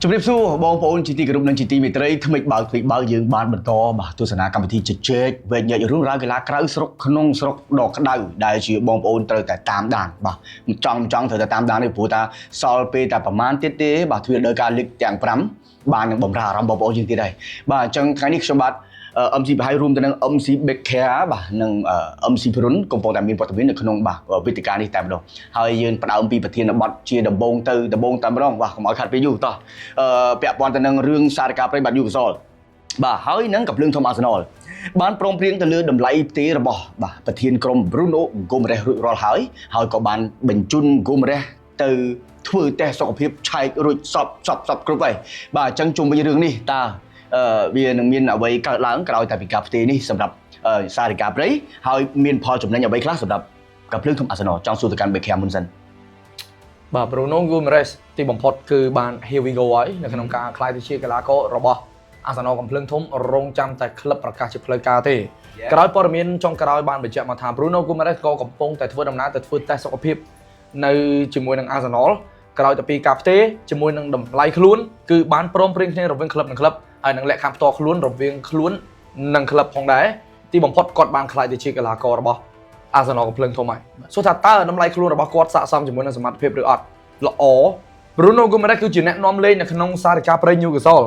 ជំរាបសួរបងប្អូនជាទីគោរពនិងជាទីមេត្រីថ្មិចបើយើងបានបន្តបាទទស្សនាកម្មវិធីជជែកវែកញែករឿងរ៉ាវកីឡាក្រៅស្រុកក្នុងស្រុកដ៏ក្តៅដែលជាបងប្អូនត្រូវតែតាមដានបាទចង់ត្រូវតែតាមដាននេះព្រោះថាសល់ពេលតែប្រហែលទៀតទេបាទទ្វារដោយការលេខទាំង5បាននឹងបំរើអារម្មណ៍បងប្អូនយើងទៀតហើយបាទអញ្ចឹងថ្ងៃនេះខ្ញុំបាទMC ប្រហែលរួមទៅនឹង MC Big Care បាទនិង MC ព្រុនកំពុងតែមានព័ត៌មាននៅក្នុងបាទវេទិកានេះតែម្ដងហើយយើងផ្ដើមពីប្រធានបទជាដំបូងតែម្ដងបាទកុំឲ្យខាត់ពេលយូរតោះពាក់ព័ន្ធទៅនឹងរឿងសារកាប្រិយបាត់យូកសលបាទហើយនឹងកំភ្លើងធំអាសនលបានព្រមព្រៀងទៅលើតម្លៃផ្ទេររបស់បាទប្រធានក្រុម Bruno Gomes រួចរាល់ហើយក៏បានបញ្ជូន Gomes ទៅធ្វើតេស្តសុខភាពឆែករួចសពគ្រប់ហើយបាទអញ្ចឹងជុំវិញរឿងនេះតើវានឹងមានអ្វីកើតឡើងក្រោយតែពីការផ្ទេរនេះសម្រាប់សារកាប្រិយហើយមានផលចំណេញអ្វីខ្លះសម្រាប់កំភ្លើងធំអាសនលចង់សួរទៅកាន់ Beckham មុនសិនបាទ Bruno Gomes ទីបំផុតគឺបាន here we go ហើយនៅក្នុងការក្លាយទៅជាកីឡាកររបស់អាសនលកំភ្លើងធំរងចាំតែក្លឹបប្រកាសជាផ្លូវការទេក្រោយព័ត៌មានចុងក្រោយបានបញ្ជាក់មកថា Bruno Gomes ក៏កំពុងតែធ្វើដំណើរទៅធ្វើតេស្តសុខភាពនៅជាមួយនឹងអាសនលក្រោយទៅពីការផ្ទេរជាមួយនឹងតម្លៃខ្លួនគឺបានព្រមព្រៀងគ្នារវាងក្លឹបនិងក្លឹបហើយនឹងលក្ខខណ្ឌផ្ទាល់ខ្លួនរវាងខ្លួននិងក្លឹបផងដែរទីបំផុតគាត់បានក្លាយទៅជាកីឡាកររបស់អាសនលកំភ្លើងធំហើយសួរថាតើតម្លៃខ្លួនរបស់គាត់ស័ក្តិសមជាមួយនឹងសមត្ថភាពឬអត់ល្អ Bruno Gomes គឺជាអ្នកនាំលេងនៅក្នុងសារកាប្រិយ Newcastle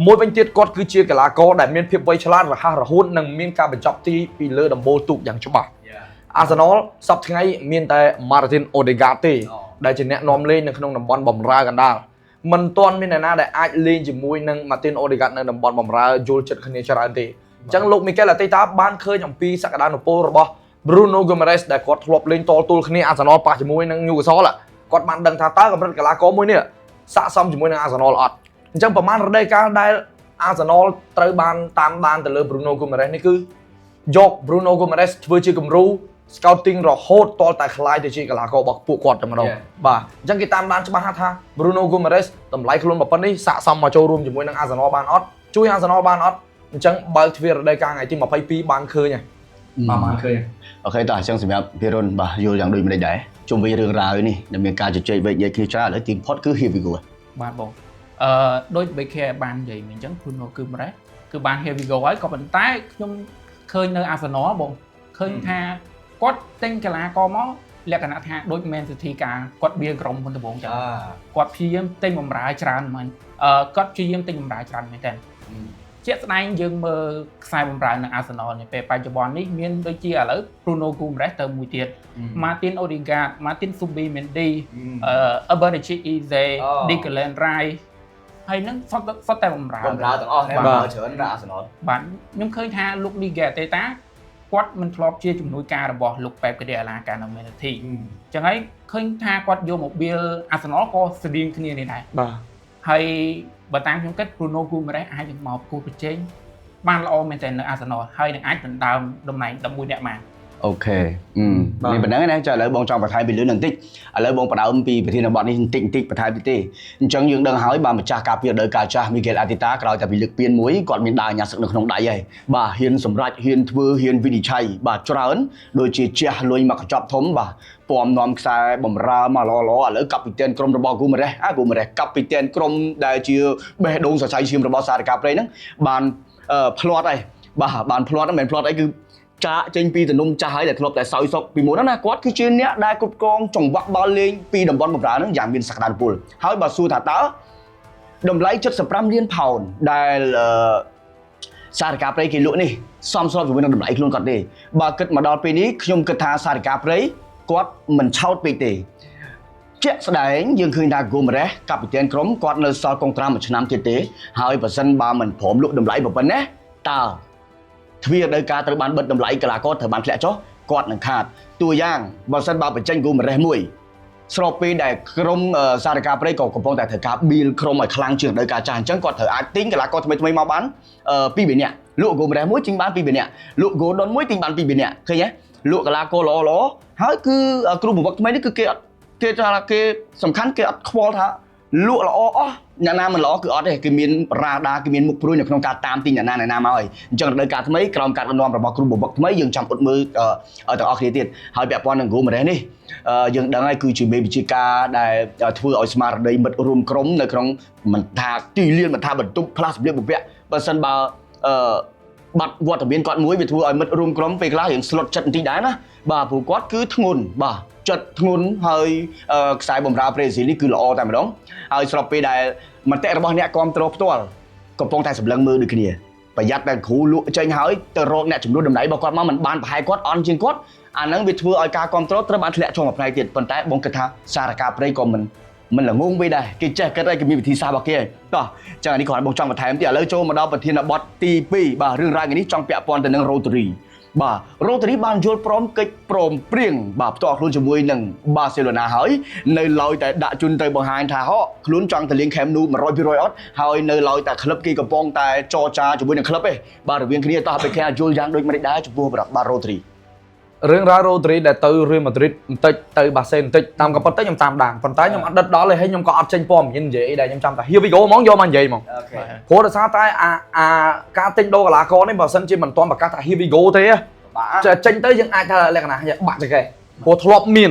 មួយវិញទៀតគាត់គឺជាកីឡាករដែលមានភាពវៃឆ្លាតរហ័សរហួននិងមានការបញ្ចប់ទីពីលើដំបូលទូកយ៉ាងច្បាស់អាសនលសប្តាហ៍ថ្ងៃមានតែ Martin Odegaard ទេដែលជាអ្នកនាំលេងនៅក្នុងតំបន់បម្រើកណ្ដាលមិនទាន់មានអ្នកណាដែលអាចលេងជាមួយនឹង Martin Odegaard នៅតំបន់បម្រើយល់ចិត្តគ្នាច្រើនទេអញ្ចឹងលោក Mikel Arteta បានឃើញអំពីសក្តានុពលរបស់ Bruno Gomes ដែលគាត់ធ្លាប់លេងតទល់គ្នាអាសនលប៉ះជាមួយនឹង Newcastle គាត់បានដឹងថាតើកម្រិតកីឡាករមួយនេះស័ក្តិសមជាមួយនឹងអាសនលអត់អញ្ចឹងប្រហែលរដូវកាលដែលអាសនលត្រូវបានតាមដានទៅលើ Bruno Gomes នេះគឺយក Bruno Gomes ធ្វើជាគំរូ scouting រហូតតតែខ្លាយទៅជាកីឡាកររបស់ពួកគាត់តែម្ដងបាទអញ្ចឹងគេតាមដានច្បាស់ថា Bruno Gomes តម្លៃខ្លួនប៉ុណ្ណេះស័ក្តិសមមកចូលរួមជាមួយនឹងអាសនលបានអត់ជួយអាសនលបានអត់អញ្ចឹងបើកទ្វាររដូវកាលថ្ងៃទី22បានឃើញហើយបានឃើញអូខេតោះអញ្ចឹងសម្រាប់ពីរុនបាទយល់យ៉ាងដូចម្ដេចដែរជុំវិញរឿងរ៉ាវនេះដែលមានការជជែកវែកញែកគ្នាច្រើនឥឡូវទីបំផុតគឺ here we go បាទបងដូច BK បាននិយាយមិញអញ្ចឹង Bruno Gomes គឺបាន here we go ហើយក៏ប៉ុន្តែខ្ញុំឃើញនៅ Arsenal បងឃើញថាគាត់ទិញកីឡាករមកលក្ខណៈថាដូច Man City ការគាត់បៀក្រុមហ៊ុនដំបងចឹងគាត់ព្យាយាមទិញបម្រើច្រើនមែនគាត់ព្យាយាមទិញបម្រើច្រើនមែនតើជាក់ស្ដែងយើងមើលខ្សែបម្រើនៅ Arsenal នេះពេលបច្ចុប្បន្ននេះមានដូចជាឥឡូវ Bruno Gomes ទៅមួយទៀត Martin Odegaard Martin Zubimendi Eberechi Eze Declan Rice ហើយនឹងសតតែបម្រើទាំងអស់បាទច្រើនដល់ Arsenal បាទខ្ញុំឃើញថាលោក Miguel Arteta គាត់មិនធ្លាប់ជាជំនួយការរបស់លោក Pep Guardiola កាលនៅ Man City អញ្ចឹងហើយឃើញថាគាត់យកមកបៀល Arsenal ក៏ស្តៀងគ្នានេះដែរបាទហើយបើតាមខ្ញុំគិត Bruno Gomes អាចនឹងមកគូប្រជែងបានល្អមែនទែននៅ Arsenal ហើយនឹងអាចដណ្ដើមតំណែង11អ្នកបានអូខេនេះប៉ុណ្ណឹងណាចាឥឡូវបងចង់បន្ថែមពីលើនឹងបន្តិចឥឡូវបងបដើមពីប្រធានបទនេះបន្តិចបន្ថែមទៀតទេអញ្ចឹងយើងដឹងហើយបាទម្ចាស់ការពារដោយការចាស់ Mikel Arteta ក្រោយតែពីលើកពានមួយគាត់មានដើរញ៉ាំសឹកនៅក្នុងដៃហើយបាទហ៊ានសម្រេចហ៊ានធ្វើហ៊ានវិនិច្ឆ័យបាទច្រើនដូចជាជះលុយមកកញ្ចប់ធំបាទពំនាំខ្សែបំរើមកល្អឥឡូវកាពីតេនក្រុមរបស់ Gomes កាពីតេនក្រុមដែលជាបេះដូងសរសៃឈាមរបស់សារកាប្រិយហ្នឹងបានផ្្លាត់ហើយបាទបានផ្្លាត់មិនមែនផ្្លាត់អីគឺចាក់ចេញពីទំនុំចាស់ហើយដែលធ្លាប់តែសោយសុកពីមុនណាគាត់គឺជាអ្នកដែលគ្រប់គ្រងចង្វាក់បាល់លេងពីតំបន់បម្រើហ្នឹងយ៉ាងមានសក្តានុពលហើយបើសួរថាតើតម្លៃ75លានផោនដែលសារកាប្រិយគេលក់នេះសមស្របជាមួយនឹងតម្លៃខ្លួនគាត់ទេបើគិតមកដល់ពេលនេះខ្ញុំគិតថាសារកាប្រិយគាត់មិនឆោតពេកទេជាក់ស្ដែងយើងឃើញថា Gomes កាពីតេនក្រុមគាត់នៅសល់កុងត្រាមួយឆ្នាំទៀតទេហើយបើសិនបើមិនព្រមលក់តម្លៃប៉ុណ្ណេះតើទ្វារដោយការត្រូវបានបិទតម្លៃកីឡាករត្រូវបានធ្លាក់ចុះគាត់នឹងខាតតួយ៉ាងបើសិនបើបញ្ចេញ Gomes មួយស្របពេលដែលក្រុមសារកាប្រិយក៏កំពុងតែត្រូវការបៀលក្រុមឲ្យខ្លាំងជាងដោយការចាស់អញ្ចឹងគាត់ត្រូវអាចទិញកីឡាករថ្មីមកបាន2 3នាក់លក់ Gomes មួយទិញបាន2 3នាក់លក់ Gordon មួយទិញបាន2 3នាក់ឃើញទេលក់កីឡាករល្អហើយគឺគ្រូបង្វឹកថ្មីនេះគឺគេថាគេសំខាន់គេអត់ខ្វល់ថា លក់ល្អអស់អ្នកណាមិនល្អគឺអត់ទេគឺមានរ៉ាដាគឺមានមុខព្រួយនៅក្នុងការតាមទិញអ្នកណាមកហើយអញ្ចឹងរដូវកាលថ្មីក្រោមការដឹកនាំរបស់គ្រូបវឹកថ្មីយើងចាំអត់មើលទាំងអស់គ្នាទៀតហើយពាក់ព័ន្ធនឹងគ្រូម្រេះនេះយើងដឹងហើយគឺជាមេវិជ្ជាការដែលធ្វើឲ្យស្មារតីមិត្តរួមក្រុមនៅក្នុងមិនថាទីលានមិនថាបន្ទប់ផ្លាស់សម្លៀកបំពាក់បើសិនបើបាត់វត្តមានគាត់មួយវាធ្វើឲ្យមិត្តរួមក្រុមពេលខ្លះរៀងស្លុតចិត្តបន្តិចដែរណាបាទព្រោះគាត់គឺធ្ងន់បាទចិត្តធ្ងន់ហើយខ្សែបំរើប្រេស៊ីលនេះគឺល្អតែម្ដងហើយស្របពេលដែលមតិរបស់អ្នកគ្រប់គ្រងផ្ទាល់កំពុងតែសម្លឹងមើលដូចគ្នាប្រយ័ត្នតែគ្រូលក់ចេញហើយទៅរកអ្នកចំនួនតម្លៃរបស់គាត់មកមិនបានប្រហែលគាត់អន់ជាងគាត់អាហ្នឹងវាធ្វើឲ្យការគ្រប់គ្រងត្រូវបានធ្លាក់ចុះមួយផ្នែកទៀតប៉ុន្តែបងគិតថាសារការព្រៃក៏មិនល្ងងវិញដែរគេចេះគិតហើយគេមានវិធីសាស្ត្ររបស់គេតោះចឹងអានេះគ្រាន់បងចង់បន្ថែមទៀតឥឡូវចូលមកដល់ប្រធានបទទី2បាទរឿងរ៉ាវនេះចង់ពាក់ព័ន្ធទៅនឹង Rotary បាទ Rotary បានយល់ព្រមកិច្ចព្រមព្រៀងបាទផ្ទាល់ខ្លួនជាមួយនឹង Barcelona ហើយនៅឡើយតែដាក់ជូនទៅបង្ហាញថាខ្លួនចង់ទៅលេង Camp Nou 100% អត់ហើយនៅឡើយតែក្លឹបគេកំពុងតែចរចាជាមួយនឹងក្លឹបទេបាទរវាងគ្នាតោះពេលគេយល់យ៉ាងដូចម្តេចដែរចំពោះបាទ Rotary រឿងរ៉ាវ Rodri ដែលទៅ Real Madrid បន្តិចទៅ Barca បន្តិចតាមក៏ប៉ុន្តែខ្ញុំតាមដានប៉ុន្តែខ្ញុំអត់ដិតដល់ទេហើយខ្ញុំក៏អត់ចេញព័ត៌មាននិយាយដែលខ្ញុំចាំតែ Here we go ហ្មងយកមកនិយាយហ្មងព្រោះដោយសារតែការទិញដូរកីឡាករនេះបើសិនជាមិនទាន់ប្រកាសថា Here we go ទេចេញទៅយើងអាចថាលក្ខណៈបាក់ទៅគេព្រោះធ្លាប់មាន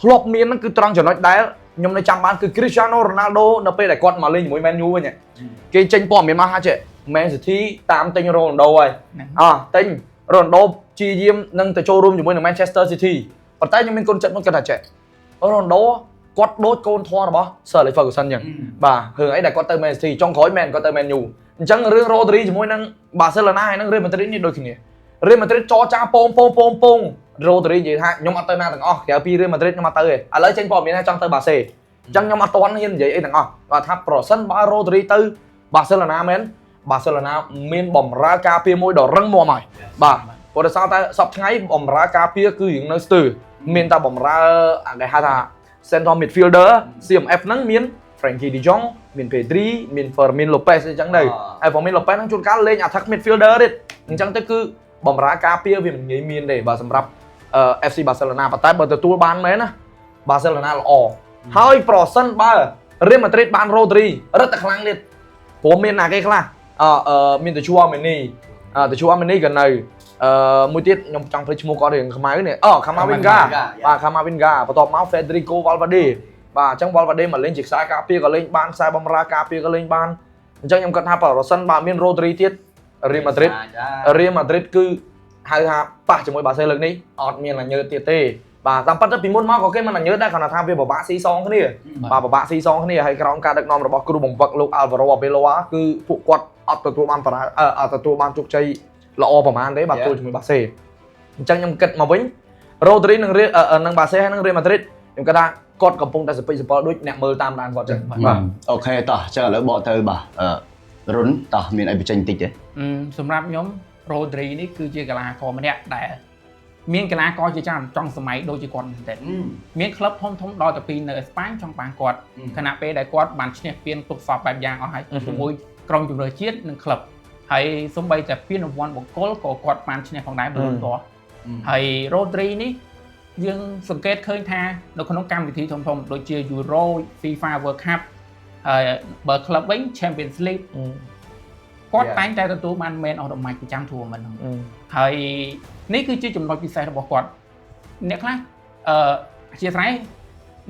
ហ្នឹងគឺត្រង់ចំណុចដែលខ្ញុំនៅចាំបានគឺ Cristiano Ronaldo នៅពេលដែលគាត់មកលេងជាមួយ Man U វិញគេចេញព័ត៌មានមកថាចេះ Man City តាមទិញ Ronaldo ហើយទិញ Ronaldo ជាយាមនឹងទៅចូលរួមជាមួយនឹង Manchester City ប៉ុន្តែខ្ញុំមានគុណចិត្តមួយគាត់ថាចេះ Ronaldo គាត់ដូចកូនធွာរបស់ Sir Alex Ferguson អញ្ចឹងបាទរឿងអីដែលគាត់ទៅ Man City ចុងក្រោយ Man គាត់ទៅ Man U អញ្ចឹងរឿង Rodri ជាមួយនឹង Barcelona ហើយនឹង Real Madrid នេះដូចគ្នា Real Madrid ចរចាពង Rodri និយាយថាខ្ញុំអត់ទៅណាទាំងអស់ក្រៅពី Real Madrid ខ្ញុំអត់ទៅទេឥឡូវចេញព័ត៌មានថាចង់ទៅ Barca អញ្ចឹងខ្ញុំអត់ទាន់ហ៊ាននិយាយអីទាំងអស់គាត់ថាប្រសិនបើ Rodri ទៅ Barcelona មែន Barcelona មានបំរើការពារមួយដ៏រឹងមាំហើយបាទព្រោះដោយសារតែសប្តាហ៍ថ្ងៃបំរើការពារគឺរឿងនៅស្ទើរមានតែបំរើគេហៅថា Central Midfielder CMF ហ្នឹងមាន Frankie De Jong មាន Pedri មាន Fermin Lopez អញ្ចឹងទៅហើយ Fermin Lopez ហ្នឹងជួនកាលលេង attack midfielder ទៀតអញ្ចឹងទៅគឺបំរើការពារវាមិនងាយមានទេបាទសម្រាប់ FC Barcelona ប៉ុន្តែបើទទួលបានមែនណា Barcelona ល្អហើយប្រសិនបើ Real Madrid បាន Rodri រឹតតែខ្លាំងទៀតព្រោះមានណាគេខ្លះមាន Tchouaméni ក៏នៅមួយទៀតខ្ញុំចង់ភ្លេចឈ្មោះគាត់រឿងខ្មៅនេះCamavinga បាទ Camavinga បន្ទាប់មក Federico Valverde បាទអញ្ចឹង Valverde មកលេងជាខ្សែការពារក៏លេងបានខ្សែបំរើការពារក៏លេងបានអញ្ចឹងខ្ញុំគិតថាប្រសិនបើមាន Rodri ទៀត Real Madrid គឺហៅថាប៉ះជាមួយ Barca លើកនេះអត់មានអញ្ញើទៀតទេបាទតាមពិតទៅពីមុនមកក៏គេមិនអញ្ញើដែរគ្រាន់តែថាវាពិបាកស៊ីសងគ្នាបាទពិបាកស៊ីសងគ្នាហើយក្រោមការដឹកនាំរបស់គ្រូបង្វឹកលោក Alvaro Arbeloa គឺពួកគាត់អត់ទទួលបានជោគជ័យល្អប្រហែលទេបាទទល់ជាមួយ Barca អញ្ចឹងខ្ញុំគិតមកវិញ Rodri នឹង Barca ហើយនឹង Real Madrid ខ្ញុំគិតថាគាត់កំពុងតែសពិសពដូចអ្នកមើលតាមដានគាត់ចឹងបាទអូខេតោះអញ្ចឹងឥឡូវបកទៅបាទរុនតោះមានអីបញ្ចេញបន្តិចទេសម្រាប់ខ្ញុំ Rodri នេះគឺជាកីឡាករម្នាក់ដែលមានកីឡាករជាច្រើនចង់សម័យដូចជាគាត់មែនទេមានក្លឹបធំដល់ទៅពីនៅអេស្ប៉ាញចង់បានគាត់ខណៈពេលដែលគាត់បានឈ្នះពានទុកសពបែបយ៉ាងអស់ហើយជាមួយក្រុមជម្រើសជាតិនិងក្លឹបហើយសូម្បីតែពានរង្វាន់បុគ្គលក៏គាត់បានឈ្នះផងដែរមិនទាស់ហើយ Rodri នេះយើងសង្កេតឃើញថានៅក្នុងកម្មវិធីធំៗដូចជា Euro FIFA World Cup ហើយបើក្លឹបវិញ Champions League គាត់តែងតែទទួលបាន Man of the Match ប្រចាំ Tournament ហ្នឹងហើយនេះគឺជាចំណុចពិសេសរបស់គាត់អ្នកខ្លះអធិស្ឋាន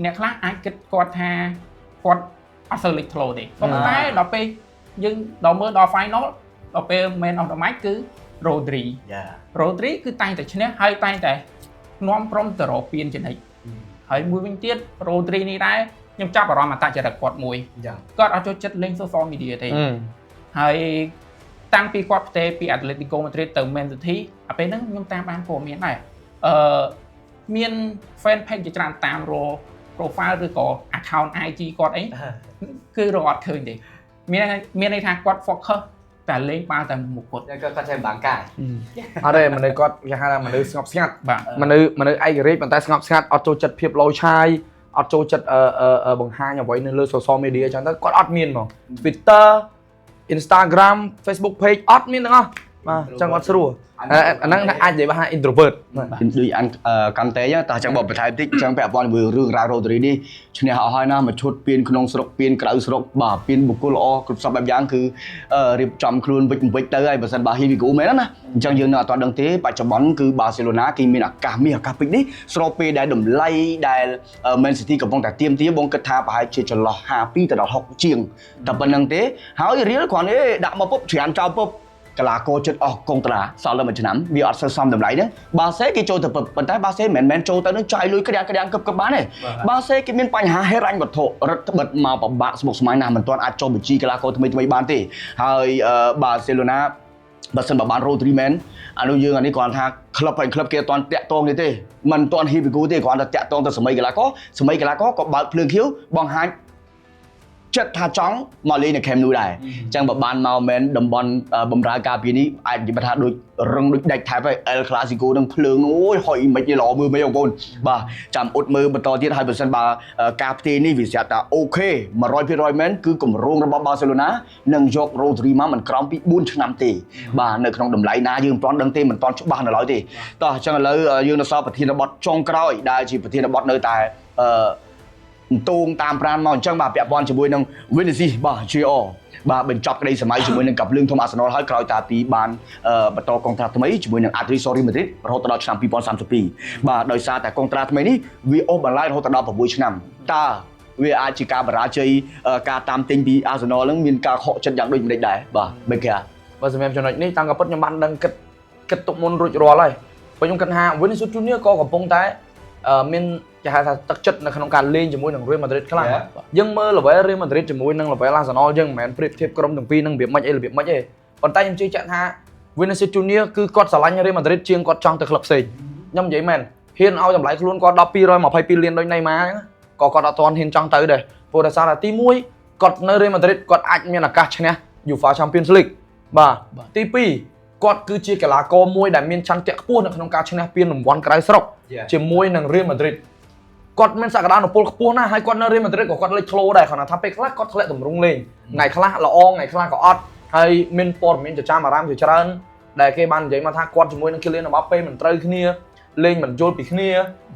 អ្នកខ្លះអាចគិតគាត់ថាគាត់អត់សូវលេចធ្លោទេប៉ុន្តែដល់ពេលយើងដល់មើលដល់ final ដល់ពេល Man of the Match គឺ Rodri គឺតែងតែឈ្នះហើយតែងតែនាំក្រុមទៅរកពានជានិច្ចហើយមួយវិញទៀត Rodri នេះដែរខ្ញុំចាប់អារម្មណ៍អត្តចរិតគាត់មួយគាត់អត់ចូលចិត្តលេង social media ទេហើយតាំងពីគាត់ផ្ទេរពី Atletico Madrid ទៅ Man City អាពេលហ្នឹងខ្ញុំតាមបានព័ត៌មានដែរមាន fan page ជាច្រើនតាមរក profile ឬក៏ account IG គាត់អីគឺរកអត់ឃើញទេមានន័យថាគាត់ focus តែលេងបាល់តែមុខគាត់គាត់ចេះបាំងកាយអត់ទេមនុស្សគាត់គេហៅថាមនុស្សស្ងប់ស្ងាត់មនុស្សឯករាជ្យប៉ុន្តែស្ងប់ស្ងាត់អត់ចូលចិត្តភាពលោឆាយអត់ចូលចិត្តបង្ហាញអ្វីនៅលើ social media អញ្ចឹងទៅគាត់អត់មានហ្មង Twitter Instagram Facebook page អត់មានទាំងអស់ chẳng còn sưu năng ai vậy ba introvertដូចអានកាន់តែតាចាំបបបន្ថែមតិចចឹងពាក់ព័ន្ធជាមួយរឿងរ៉ាវរ៉ូឌរីនេះឈ្នះអស់ហើយណាមកឈុតពៀនក្នុងស្រុកពៀនក្រៅស្រុកបាទពៀនបុគ្គលល្អគ្រប់សពបែបយ៉ាងគឺរៀបចំខ្លួនវិចទៅហើយបើសិនបើហ៊ីវីហ្គូមែនណាអញ្ចឹងយើងនៅអត់ដឹងទេបច្ចុប្បន្នគឺបាសេឡូណាគេមានឱកាសពេកនេះស្របពេលដែលតម្លៃដែល Man City កំពុងតែទៀមទាបងគិតថាប្រហែលជាចន្លោះ52ទៅដល់60ជាងតែប៉ុណ្្នឹងទេហើយរៀលគ្រាន់តែដាក់មកពុបច្រានចោលពុបកីឡាករចិត្តអស់កុងត្រាសល់តែមួយឆ្នាំវាអត់សូវសមតម្លៃហ្នឹងបាសេគេចូលទៅប៉ុន្តែបាសេមិនមែនចូលទៅនឹងចាយលុយក្រាំងកឹបបានទេបាសេគេមានបញ្ហាហេរ៉ាញ់វត្ថុរដ្ឋបិទមកពិបាកស្មុគស្មាញណាស់មិនទាន់អាចចូលបញ្ជីកីឡាករថ្មីបានទេហើយបាសេឡូណាបើសិនបើបាន Rodri មែនអានោះយើងអានេះគ្រាន់ថាក្លឹបគេអត់ទាន់តាក់ទងទេមិនទាន់ហ៊ីវីហ្គូទេគ្រាន់តែតាក់ទងទៅសម័យកីឡាករក៏បើកភ្លើងខៀវបង្ហាញចិត្តថាចង់មកលេងនៅ Camp Nou ដែរអញ្ចឹងបើបានមកមែនតំបន់បំរើការពារនេះអាចនិយាយថាដូចរឹងដូចដាច់ថែបហើយ El Clasico នឹងភ្លើងអូយហុយមិនទេល្អមើលមែនបងប្អូនបាទចាំអ៊ុតមើលបន្តទៀតហើយបើសិនបើការផ្ទេរនេះវាស្រាប់ថាអូខេ 100% មែនគឺគម្រោងរបស់ Barcelona នឹងយក Rodri មកមិនក្រោមពី4ឆ្នាំទេបាទនៅក្នុងតម្លៃណាយើងមិនទាន់ដឹងទេមិនទាន់ច្បាស់នៅឡើយទេតោះអញ្ចឹងឥឡូវយើងនៅសល់ប្រធានបទចុងក្រោយដែលជាប្រធានបទនៅតែតួងតាមប្រានមកអញ្ចឹងបាទពាក់ព័ន្ធជាមួយនឹង Vinicius បាទ Junior បាទបញ្ចប់ក្តីសម័យជាមួយនឹងកាប់លឿងធំ Arsenal ហើយក្រោយតាពីបានបន្តកុងត្រាថ្មីជាមួយនឹង Atletico Madrid រហូតដល់ឆ្នាំ2032បាទដោយសារតែកុងត្រាថ្មីនេះវាអូសបន្លាយរហូតដល់6ឆ្នាំតើវាអាចជាការបរាជ័យការតាមទិញពី Arsenal នឹងមានការខកចិត្តយ៉ាងដូចម្តេចដែរបាទបេកាបើសម្រាប់ចំណុចនេះតាំងក៏ពិតខ្ញុំបានដឹងគិតទុកមុនរួចរាល់ហើយព្រោះខ្ញុំគិតថា Vinicius Junior ក៏កំពុងតែមានគេហៅថាទឹកចិត្តនៅក្នុងការលេងជាមួយនឹង Real Madrid ខ្លះយើងមើល level Real Madrid ជាមួយនឹង level Arsenal យើងមិនមែនប្រៀបធៀបក្រុមទាំងពីរនឹងរបៀបម៉េចទេប៉ុន្តែខ្ញុំជឿជាក់ថា Vinicius Junior គឺគាត់ស្រឡាញ់ Real Madrid ជាងគាត់ចង់ទៅក្លឹបផ្សេងខ្ញុំនិយាយមែនហ៊ានឲ្យតម្លៃខ្លួនគាត់ដល់222លានដូច Neymar ហ្នឹងក៏គាត់អត់ទាន់ហ៊ានចង់ទៅដែរព្រោះដោយសារតែទី1គាត់នៅ Real Madrid គាត់អាចមានឱកាសឈ្នះ UEFA Champions League បាទទី2គាត់គឺជាកីឡាករមួយដែលមានឆន្ទៈខ្ពស់នៅក្នុងការឈ្នះពានរង្វាន់ក្រៅស្រុកជាមួយនឹង Real Madrid គាត់មានសក្តានុពលខ្ពស់ណាស់ហើយគាត់នៅ Real Madrid ក៏គាត់លេចធ្លោដែរគ្រាន់តែថាពេលខ្លះគាត់ធ្លាក់ទម្រង់លេងថ្ងៃខ្លះល្អថ្ងៃខ្លះក៏អត់ហើយមានព័ត៌មានចចាមអារ៉ាមជាច្រើនដែលគេបាននិយាយមកថាគាត់ជាមួយនឹង Kylian Mbappe មិនត្រូវគ្នាលេងមិនយល់ពីគ្នា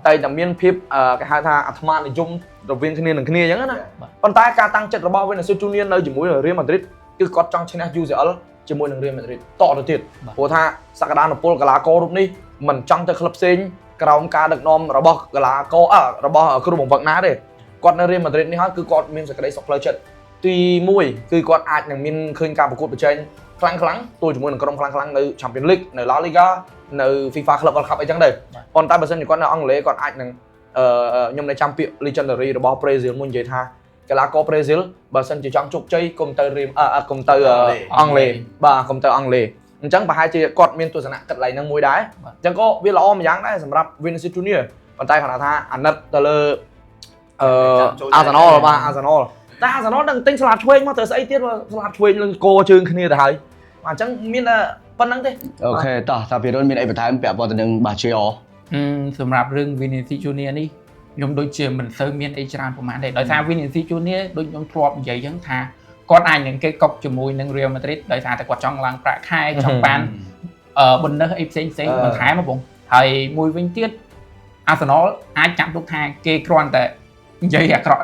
តែតែមានភាពគេហៅថាអាត្មានិយមរវាងគ្នានឹងគ្នាអញ្ចឹងណាប៉ុន្តែការតាំងចិត្តរបស់ Vinicius Junior នៅជាមួយ Real Madrid គឺគាត់ចង់ឈ្នះ UCL ជាមួយនឹង Real Madrid តទៅទៀតព្រោះថាសក្តានុពលកីឡាកររូបនេះមិនចង់ទៅក្លឹបផ្សេងក្រោមការដឹកនាំរបស់កីឡាកររបស់គ្រូបង្វឹកណាទេគាត់នៅ Real Madrid នេះហើយគឺគាត់មានសេចក្តីសុខផ្លូវចិត្តទី1គឺគាត់អាចនឹងមានឃើញការប្រកួតប្រជែងខ្លាំងទល់ជាមួយនឹងក្រុមខ្លាំងនៅ Champions League នៅ La Liga នៅ FIFA Club World Cup អីចឹងដែរប៉ុន្តែបើសិនជាគាត់នៅអង់គ្លេសគាត់អាចនឹងខ្ញុំនៅចាំពាក្យ legendary របស់ Brazil មួយនិយាយថាកីឡាករ Brazil បើសិនជាចង់ជោគជ័យកុំទៅកុំទៅអង់គ្លេសបាទកុំទៅអង់គ្លេសអញ្ចឹងប្រហែលជាគាត់មានទស្សនៈគិតឡើងនឹងមួយដែរអញ្ចឹងក៏វាល្អម្យ៉ាងដែរសម្រាប់ Vinicius Junior ប៉ុន្តែគាត់ថាអាណិតទៅលើArsenal បាទ Arsenal តែ Arsenal នឹងទិញស្លាបឆ្វេងមកទៅស្អីទៀតស្លាបឆ្វេងនឹងគោជើងគ្នាទៅហើយបាទអញ្ចឹងមានតែប៉ុណ្្នឹងទេអូខេតោះតាពីរុនមានអីបន្ថែមពាក់ព័ន្ធទៅនឹងបាស JR សម្រាប់រឿង Vinicius Junior នេះខ្ញុំដូចជាមិនសូវមានអីច្រើនប្រហែលទេដោយសារ Vinicius Junior ដូចខ្ញុំធ្លាប់និយាយអញ្ចឹងថាគាត់អាចនឹងគេកុកជាមួយនឹង Real Madrid ដោយសារតែគាត់ចង់ឡើងប្រាក់ខែចង់បានbonus អីផ្សេងបន្ថែមបងហើយមួយវិញទៀត Arsenal អាចចាប់ទុកថាគេគ្រាន់តែនិយាយអាក្រក់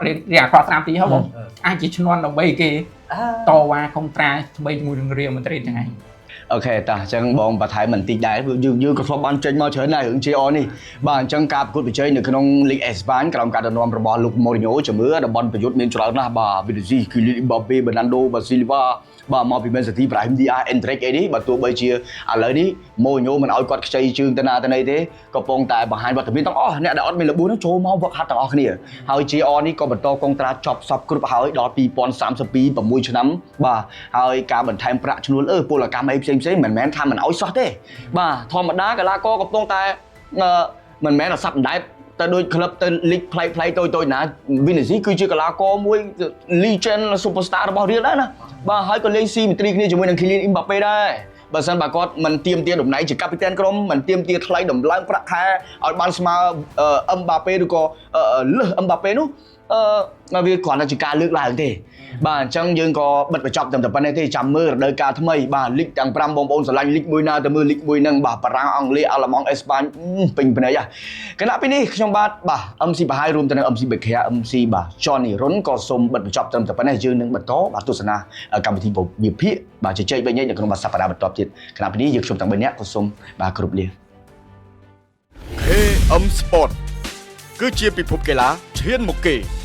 ស្នាមទីហ៎បងអាចជាឈ្នន់ដើម្បីគេតវ៉ាកុងត្រាថ្មីជាមួយនឹង Real Madrid ចឹងហើយអូខេតោះអញ្ចឹងបងបន្ថែមបន្តិចដែរយើងក៏ធ្លាប់បានចេញមកច្រើនដែររឿង JR នេះបាទអញ្ចឹងការប្រកួតប្រជែងនៅក្នុង Ligue Espagne ក្រោមការដឹកនាំរបស់លោក Mourinho ជំរឿតំបន់ប្រយុទ្ធមានច្រើនណាស់បាទ Vinicius Kylian Mbappe Bernardo Silva បាទមកពី Man City Brahim Diaz Endrick អីនេះបើទោះបីជាឥឡូវនេះ Mourinho មិនឲ្យគាត់ខ្ចីជើងទៅណាទៅណីទេកំពុងតែបង្ហាញវត្តមានទាំងអស់អ្នកដែលអត់មានល្បឿននោះចូលមកវឹកហាត់ទាំងអស់គ្នាហើយ JR នេះក៏បន្តកុងត្រាចប់សពគ្រប់ហើយដល់2032 6ឆ្នាំបាទហើយការបន្ថែមប្រាក់ឈ្នួលពលកម្មអីផ្សេងមិនមែនថាមិនអោយសោះទេបាទធម្មតាកីឡាករកំពុងតែមិនមែនសាប់អណ្ដែតទៅដូចក្លឹបទៅលីកផ្លៃតូចណា Vinicius គឺជាកីឡាករមួយ legend superstar របស់ Real ដែរណាបាទហើយក៏លេងស៊ីមេត្រីគ្នាជាមួយនឹង Kylian Mbappe ដែរបើសិនបើគាត់មិនទៀមទាតំណែងជាកាពីតានក្រុមមិនទៀមទាថ្លៃដំឡើងប្រាក់ខែឲ្យបានស្មើMbappe ឬក៏លើសMbappe នោះ វាគ្រាន់តែជាការលើកឡើងទេបាទអញ្ចឹងយើងក៏បិទបញ្ចប់ត្រឹមតែប៉ុណ្្នេះទេចាំមើលរដូវកាលថ្មីបាទលីកទាំង5បងប្អូនស្រឡាញ់លីកមួយណាទៅមើលលីកមួយហ្នឹងបាទបារាំងអង់គ្លេសអាល្លឺម៉ង់អេស្ប៉ាញពេញភ្នែកគណៈពេលនេះខ្ញុំបាទ MC បហាយរួមទៅនឹង MC បេក្រា MC បាទ Johnny រុនក៏សូមបិទបញ្ចប់ត្រឹមតែប៉ុណ្្នេះយើងនឹងបន្តបាទទស្សនាកម្មវិធីវិភាគបាទជជែកវិញនៅក្នុងសប្តាហ៍បន្ទាប់ទៀតគណៈពេលនេះយើងខ្ញុំទាំង3នាក់ក៏សូមបាទគ្រប់លា AM Sport គឺជាពិភពកីឡាឈានមុខគេ